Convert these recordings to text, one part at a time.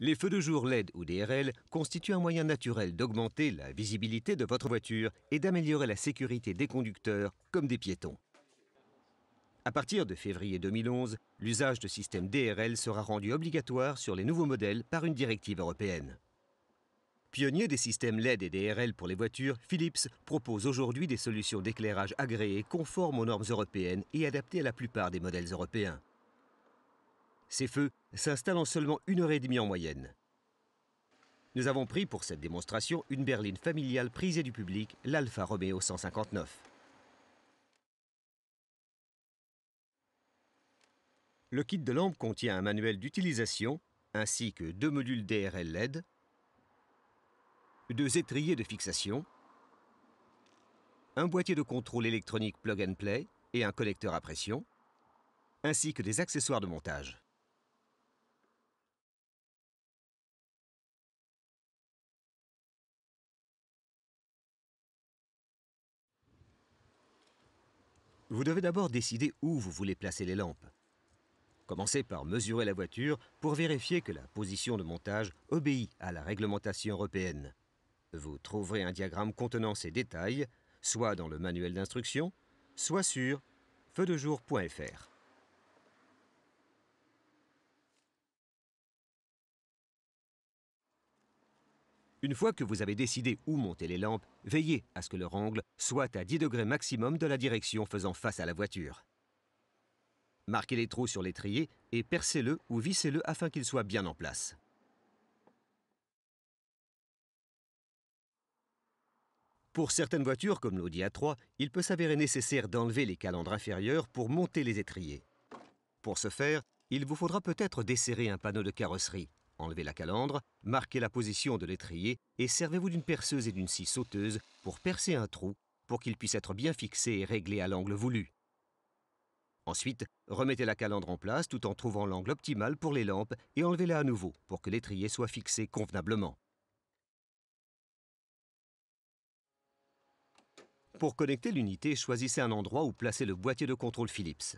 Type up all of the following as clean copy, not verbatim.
Les feux de jour LED ou DRL constituent un moyen naturel d'augmenter la visibilité de votre voiture et d'améliorer la sécurité des conducteurs comme des piétons. À partir de février 2011, l'usage de systèmes DRL sera rendu obligatoire sur les nouveaux modèles par une directive européenne. Pionnier des systèmes LED et DRL pour les voitures, Philips propose aujourd'hui des solutions d'éclairage agréées conformes aux normes européennes et adaptées à la plupart des modèles européens. Ces feux s'installent en seulement 1h30 en moyenne. Nous avons pris pour cette démonstration une berline familiale prisée du public, l'Alfa Romeo 159. Le kit de lampe contient un manuel d'utilisation ainsi que 2 modules DRL LED, 2 étriers de fixation, un boîtier de contrôle électronique plug and play et un connecteur à pression, ainsi que des accessoires de montage. Vous devez d'abord décider où vous voulez placer les lampes. Commencez par mesurer la voiture pour vérifier que la position de montage obéit à la réglementation européenne. Vous trouverez un diagramme contenant ces détails, soit dans le manuel d'instruction, soit sur feudejour.fr. Une fois que vous avez décidé où monter les lampes, veillez à ce que leur angle soit à 10 degrés maximum de la direction faisant face à la voiture. Marquez les trous sur l'étrier et percez-le ou vissez-le afin qu'il soit bien en place. Pour certaines voitures, comme l'Audi A3, il peut s'avérer nécessaire d'enlever les calandres inférieurs pour monter les étriers. Pour ce faire, il vous faudra peut-être desserrer un panneau de carrosserie. Enlevez la calandre, marquez la position de l'étrier et servez-vous d'une perceuse et d'une scie sauteuse pour percer un trou pour qu'il puisse être bien fixé et réglé à l'angle voulu. Ensuite, remettez la calandre en place tout en trouvant l'angle optimal pour les lampes et enlevez-la à nouveau pour que l'étrier soit fixé convenablement. Pour connecter l'unité, choisissez un endroit où placer le boîtier de contrôle Philips.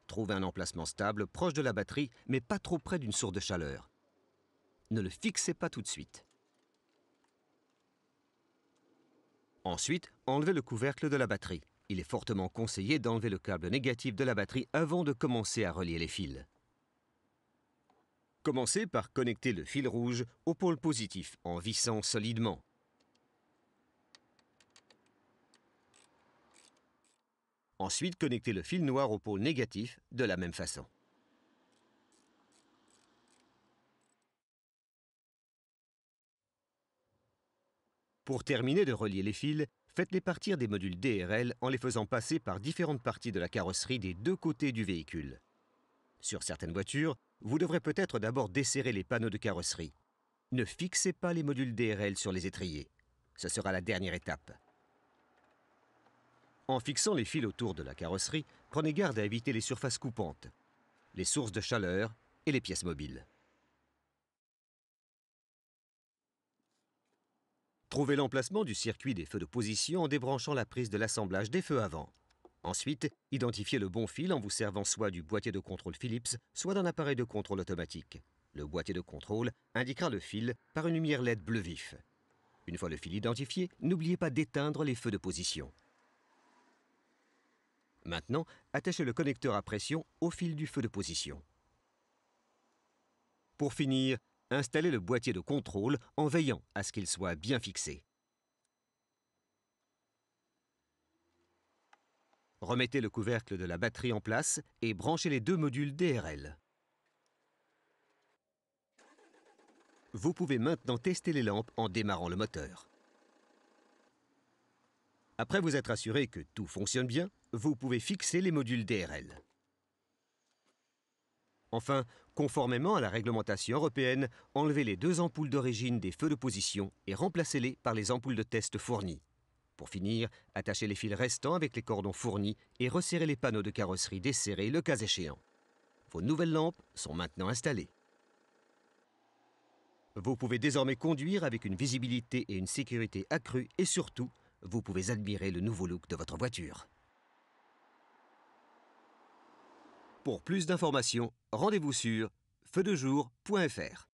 Trouvez un emplacement stable, proche de la batterie, mais pas trop près d'une source de chaleur. Ne le fixez pas tout de suite. Ensuite, enlevez le couvercle de la batterie. Il est fortement conseillé d'enlever le câble négatif de la batterie avant de commencer à relier les fils. Commencez par connecter le fil rouge au pôle positif en vissant solidement. Ensuite, connectez le fil noir au pôle négatif de la même façon. Pour terminer de relier les fils, faites-les partir des modules DRL en les faisant passer par différentes parties de la carrosserie des deux côtés du véhicule. Sur certaines voitures, vous devrez peut-être d'abord desserrer les panneaux de carrosserie. Ne fixez pas les modules DRL sur les étriers. Ce sera la dernière étape. En fixant les fils autour de la carrosserie, prenez garde à éviter les surfaces coupantes, les sources de chaleur et les pièces mobiles. Trouvez l'emplacement du circuit des feux de position en débranchant la prise de l'assemblage des feux avant. Ensuite, identifiez le bon fil en vous servant soit du boîtier de contrôle Philips, soit d'un appareil de contrôle automatique. Le boîtier de contrôle indiquera le fil par une lumière LED bleu vif. Une fois le fil identifié, n'oubliez pas d'éteindre les feux de position. Maintenant, attachez le connecteur à pression au fil du feu de position. Pour finir, installez le boîtier de contrôle en veillant à ce qu'il soit bien fixé. Remettez le couvercle de la batterie en place et branchez les 2 modules DRL. Vous pouvez maintenant tester les lampes en démarrant le moteur. Après vous être assuré que tout fonctionne bien, vous pouvez fixer les modules DRL. Enfin, conformément à la réglementation européenne, enlevez les 2 ampoules d'origine des feux de position et remplacez-les par les ampoules de test fournies. Pour finir, attachez les fils restants avec les cordons fournis et resserrez les panneaux de carrosserie desserrés le cas échéant. Vos nouvelles lampes sont maintenant installées. Vous pouvez désormais conduire avec une visibilité et une sécurité accrues et surtout, vous pouvez admirer le nouveau look de votre voiture. Pour plus d'informations, rendez-vous sur feudejour.fr.